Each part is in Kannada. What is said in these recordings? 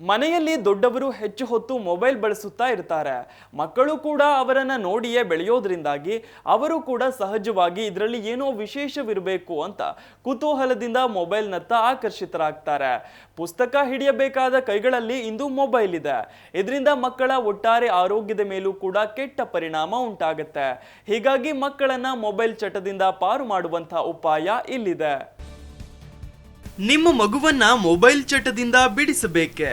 ಮನೆಯಲ್ಲಿ ದೊಡ್ಡವರು ಹೆಚ್ಚು ಹೊತ್ತು ಮೊಬೈಲ್ ಬಳಸುತ್ತಾ ಇರ್ತಾರೆ. ಮಕ್ಕಳು ಕೂಡ ಅವರನ್ನ ನೋಡಿಯೇ ಬೆಳೆಯೋದ್ರಿಂದಾಗಿ ಅವರು ಕೂಡ ಸಹಜವಾಗಿ ಇದರಲ್ಲಿ ಏನೋ ವಿಶೇಷವಿರಬೇಕು ಅಂತ ಕುತೂಹಲದಿಂದ ಮೊಬೈಲ್ನತ್ತ ಆಕರ್ಷಿತರಾಗ್ತಾರೆ. ಪುಸ್ತಕ ಹಿಡಿಯಬೇಕಾದ ಕೈಗಳಲ್ಲಿ ಇಂದು ಮೊಬೈಲ್ ಇದೆ. ಇದರಿಂದ ಮಕ್ಕಳ ಒಟ್ಟಾರೆ ಆರೋಗ್ಯದ ಮೇಲೂ ಕೂಡ ಕೆಟ್ಟ ಪರಿಣಾಮ ಉಂಟಾಗುತ್ತೆ. ಹೀಗಾಗಿ ಮಕ್ಕಳನ್ನ ಮೊಬೈಲ್ ಚಟದಿಂದ ಪಾರು ಮಾಡುವಂತಹ ಉಪಾಯ ಇಲ್ಲಿದೆ. ನಿಮ್ಮ ಮಗುವನ್ನ ಮೊಬೈಲ್ ಚಟದಿಂದ ಬಿಡಿಸಬೇಕೆ?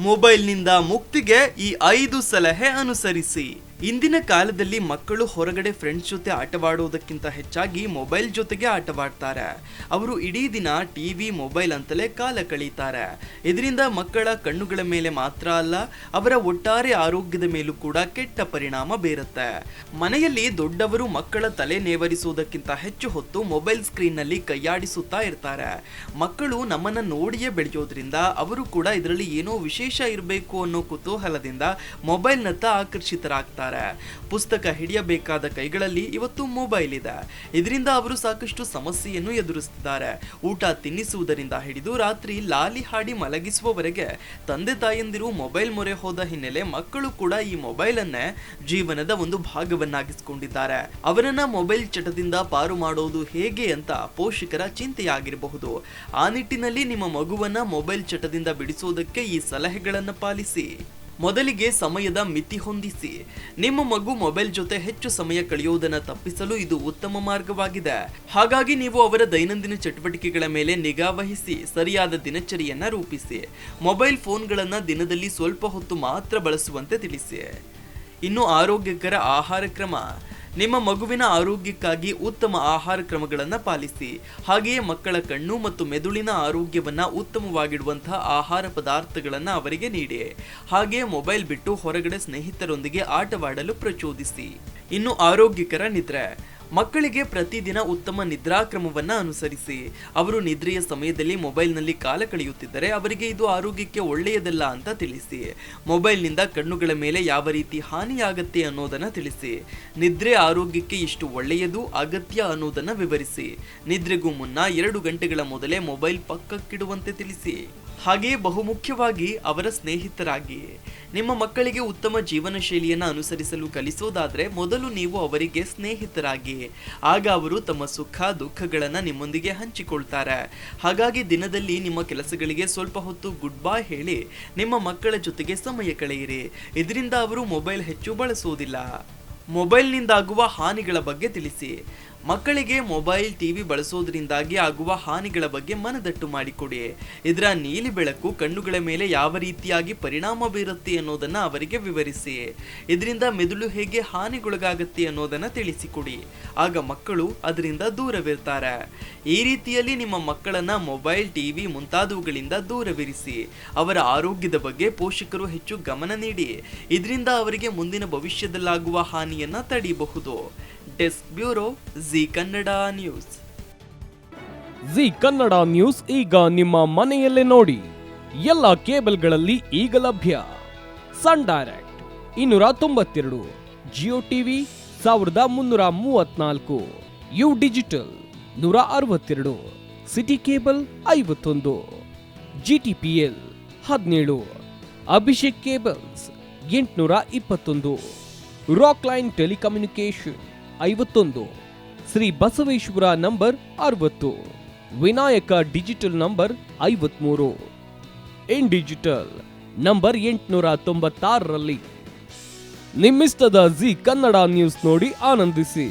ಮೊಬೈಲ್ನಿಂದ ಮುಕ್ತಿಗೆ ಈ 5 ಸಲಹೆ ಅನುಸರಿಸಿ. ಇಂದಿನ ಕಾಲದಲ್ಲಿ ಮಕ್ಕಳು ಹೊರಗಡೆ ಫ್ರೆಂಡ್ಸ್ ಜೊತೆ ಆಟವಾಡುವುದಕ್ಕಿಂತ ಹೆಚ್ಚಾಗಿ ಮೊಬೈಲ್ ಜೊತೆಗೆ ಆಟವಾಡ್ತಾರೆ. ಅವರು ಇಡೀ ದಿನ ಟಿವಿ ಮೊಬೈಲ್ ಅಂತಲೇ ಕಾಲ ಕಳೀತಾರೆ. ಇದರಿಂದ ಮಕ್ಕಳ ಕಣ್ಣುಗಳ ಮೇಲೆ ಮಾತ್ರ ಅಲ್ಲ, ಅವರ ಒಟ್ಟಾರೆ ಆರೋಗ್ಯದ ಮೇಲೂ ಕೂಡ ಕೆಟ್ಟ ಪರಿಣಾಮ ಬೀರುತ್ತೆ. ಮನೆಯಲ್ಲಿ ದೊಡ್ಡವರು ಮಕ್ಕಳ ತಲೆ ನೇವರಿಸುವುದಕ್ಕಿಂತ ಹೆಚ್ಚು ಹೊತ್ತು ಮೊಬೈಲ್ ಸ್ಕ್ರೀನ್ ನಲ್ಲಿ ಕೈಯಾಡಿಸುತ್ತಾ ಇರ್ತಾರೆ. ಮಕ್ಕಳು ನಮ್ಮನ್ನ ನೋಡಿಯೇ ಬೆಳೆಯೋದ್ರಿಂದ ಅವರು ಕೂಡ ಇದರಲ್ಲಿ ಏನೋ ವಿಶೇಷ ಇರಬೇಕು ಅನ್ನೋ ಕುತೂಹಲದಿಂದ ಮೊಬೈಲ್ನತ್ತ ಆಕರ್ಷಿತರಾಗ್ತಾರೆ. ಪುಸ್ತಕ ಹಿಡಿಯಬೇಕಾದ ಕೈಗಳಲ್ಲಿ ಇವತ್ತು ಮೊಬೈಲ್ ಇದೆ. ಇದರಿಂದ ಅವರು ಸಾಕಷ್ಟು ಸಮಸ್ಯೆಯನ್ನು ಎದುರಿಸುತ್ತಿದ್ದಾರೆ. ಊಟ ತಿನ್ನಿಸುವುದರಿಂದ ಹಿಡಿದು ರಾತ್ರಿ ಲಾಲಿ ಹಾಡಿ ಮಲಗಿಸುವವರೆಗೆ ತಂದೆ ತಾಯಂದಿರು ಮೊಬೈಲ್ ಮೊರೆ ಹೋದ ಹಿನ್ನೆಲೆ ಮಕ್ಕಳು ಕೂಡ ಈ ಮೊಬೈಲ್ ಅನ್ನೇ ಜೀವನದ ಒಂದು ಭಾಗವನ್ನಾಗಿಸಿಕೊಂಡಿದ್ದಾರೆ. ಅವರನ್ನ ಮೊಬೈಲ್ ಚಟದಿಂದ ಪಾರು ಮಾಡೋದು ಹೇಗೆ ಅಂತ ಪೋಷಕರ ಚಿಂತೆಯಾಗಿರಬಹುದು. ಆ ನಿಟ್ಟಿನಲ್ಲಿ ನಿಮ್ಮ ಮಗುವನ್ನ ಮೊಬೈಲ್ ಚಟದಿಂದ ಬಿಡಿಸೋದಕ್ಕೆ ಈ ಸಲಹೆಗಳನ್ನು ಪಾಲಿಸಿ. ಮೊದಲಿಗೆ ಸಮಯದ ಮಿತಿ ಹೊಂದಿಸಿ. ನಿಮ್ಮ ಮಗು ಮೊಬೈಲ್ ಜೊತೆ ಹೆಚ್ಚು ಸಮಯ ಕಳೆಯುವುದನ್ನು ತಪ್ಪಿಸಲು ಇದು ಉತ್ತಮ ಮಾರ್ಗವಾಗಿದೆ. ಹಾಗಾಗಿ ನೀವು ಅವರ ದೈನಂದಿನ ಚಟುವಟಿಕೆಗಳ ಮೇಲೆ ನಿಗಾ ವಹಿಸಿ ಸರಿಯಾದ ದಿನಚರಿಯನ್ನ ರೂಪಿಸಿ. ಮೊಬೈಲ್ ಫೋನ್ಗಳನ್ನು ದಿನದಲ್ಲಿ ಸ್ವಲ್ಪ ಹೊತ್ತು ಮಾತ್ರ ಬಳಸುವಂತೆ ತಿಳಿಸಿ. ಇನ್ನು ಆರೋಗ್ಯಕರ ಆಹಾರ ಕ್ರಮ. ನಿಮ್ಮ ಮಗುವಿನ ಆರೋಗ್ಯಕ್ಕಾಗಿ ಉತ್ತಮ ಆಹಾರ ಕ್ರಮಗಳನ್ನು ಪಾಲಿಸಿ. ಹಾಗೆಯೇ ಮಕ್ಕಳ ಕಣ್ಣು ಮತ್ತು ಮೆದುಳಿನ ಆರೋಗ್ಯವನ್ನ ಉತ್ತಮವಾಗಿಡುವಂತಹ ಆಹಾರ ಪದಾರ್ಥಗಳನ್ನು ಅವರಿಗೆ ನೀಡಿ. ಹಾಗೆಯೇ ಮೊಬೈಲ್ ಬಿಟ್ಟು ಹೊರಗಡೆ ಸ್ನೇಹಿತರೊಂದಿಗೆ ಆಟವಾಡಲು ಪ್ರಚೋದಿಸಿ. ಇನ್ನು ಆರೋಗ್ಯಕರ ನಿದ್ರೆ. ಮಕ್ಕಳಿಗೆ ಪ್ರತಿದಿನ ಉತ್ತಮ ನಿದ್ರಾಕ್ರಮವನ್ನ ಅನುಸರಿಸಿ. ಅವರು ನಿದ್ರೆಯ ಸಮಯದಲ್ಲಿ ಮೊಬೈಲ್ನಲ್ಲಿ ಕಾಲ ಕಳೆಯುತ್ತಿದ್ದರೆ ಅವರಿಗೆ ಇದು ಆರೋಗ್ಯಕ್ಕೆ ಒಳ್ಳೆಯದಲ್ಲ ಅಂತ ತಿಳಿಸಿ. ಮೊಬೈಲ್ನಿಂದ ಕಣ್ಣುಗಳ ಮೇಲೆ ಯಾವ ರೀತಿ ಹಾನಿಯಾಗತ್ತೆ ಅನ್ನೋದನ್ನ ತಿಳಿಸಿ. ನಿದ್ರೆ ಆರೋಗ್ಯಕ್ಕೆ ಎಷ್ಟು ಒಳ್ಳೆಯದು ಅಗತ್ಯ ಅನ್ನೋದನ್ನ ವಿವರಿಸಿ. ನಿದ್ರೆಗೂ ಮುನ್ನ 2 ಗಂಟೆಗಳ ಮೊದಲೇ ಮೊಬೈಲ್ ಪಕ್ಕಕ್ಕಿಡುವಂತೆ ತಿಳಿಸಿ. ಹಾಗೆಯೇ ಬಹುಮುಖ್ಯವಾಗಿ ಅವರ ಸ್ನೇಹಿತರಾಗಿ. ನಿಮ್ಮ ಮಕ್ಕಳಿಗೆ ಉತ್ತಮ ಜೀವನ ಶೈಲಿಯನ್ನು ಅನುಸರಿಸಲು ಕಲಿಸೋದಾದ್ರೆ ಮೊದಲು ನೀವು ಅವರಿಗೆ ಸ್ನೇಹಿತರಾಗಿ. ಆಗ ಅವರು ತಮ್ಮ ಸುಖ ದುಃಖಗಳನ್ನು ನಿಮ್ಮೊಂದಿಗೆ ಹಂಚಿಕೊಳ್ತಾರೆ. ಹಾಗಾಗಿ ದಿನದಲ್ಲಿ ನಿಮ್ಮ ಕೆಲಸಗಳಿಗೆ ಸ್ವಲ್ಪ ಹೊತ್ತು ಗುಡ್ ಬಾಯ್ ಹೇಳಿ ನಿಮ್ಮ ಮಕ್ಕಳ ಜೊತೆಗೆ ಸಮಯ ಕಳೆಯಿರಿ. ಇದರಿಂದ ಅವರು ಮೊಬೈಲ್ ಹೆಚ್ಚು ಬಳಸುವುದಿಲ್ಲ. ಮೊಬೈಲ್ನಿಂದಾಗುವ ಹಾನಿಗಳ ಬಗ್ಗೆ ತಿಳಿಸಿ. ಮಕ್ಕಳಿಗೆ ಮೊಬೈಲ್ ಟಿವಿ ಬಳಸೋದ್ರಿಂದಾಗಿ ಆಗುವ ಹಾನಿಗಳ ಬಗ್ಗೆ ಮನದಟ್ಟು ಮಾಡಿಕೊಡಿ. ಇದರ ನೀಲಿ ಬೆಳಕು ಕಣ್ಣುಗಳ ಮೇಲೆ ಯಾವ ರೀತಿಯಾಗಿ ಪರಿಣಾಮ ಬೀರುತ್ತೆ ಅನ್ನೋದನ್ನ ಅವರಿಗೆ ವಿವರಿಸಿ. ಇದರಿಂದ ಮೆದುಳು ಹೇಗೆ ಹಾನಿಗೊಳಗಾಗತ್ತೆ ಅನ್ನೋದನ್ನ ತಿಳಿಸಿಕೊಡಿ. ಆಗ ಮಕ್ಕಳು ಅದರಿಂದ ದೂರವಿರ್ತಾರೆ. ಈ ರೀತಿಯಲ್ಲಿ ನಿಮ್ಮ ಮಕ್ಕಳನ್ನ ಮೊಬೈಲ್ ಟಿವಿ ಮುಂತಾದವುಗಳಿಂದ ದೂರವಿರಿಸಿ. ಅವರ ಆರೋಗ್ಯದ ಬಗ್ಗೆ ಪೋಷಕರು ಹೆಚ್ಚು ಗಮನ ನೀಡಿ. ಇದರಿಂದ ಅವರಿಗೆ ಮುಂದಿನ ಭವಿಷ್ಯದಲ್ಲಾಗುವ ಹಾನಿಯನ್ನ ತಡೆಯಬಹುದು. Desk bureau Zee Kannada news. Zee Kannada news ಈಗ ನಿಮ್ಮ ಮನೆಯಲ್ಲೇ ನೋಡಿ. ಎಲ್ಲ ಕೇಬಲ್ಗಳಲ್ಲಿ ಈಗ ಲಭ್ಯ. Sun Direct 292, Jio TV 1334, U digital 162, city cable 51, GTPL 17, Abhishek cables 821, rock line telecommunication 51, Shri Basaveshwara number 60, Vinayaka digital number 53, in digital number 896ರಲ್ಲಿ. ನಿಮ್ಮಿಸ್ತದ ಜಿ ಕನ್ನಡ ನ್ಯೂಸ್ ನೋಡಿ ಆನಂದಿಸಿ.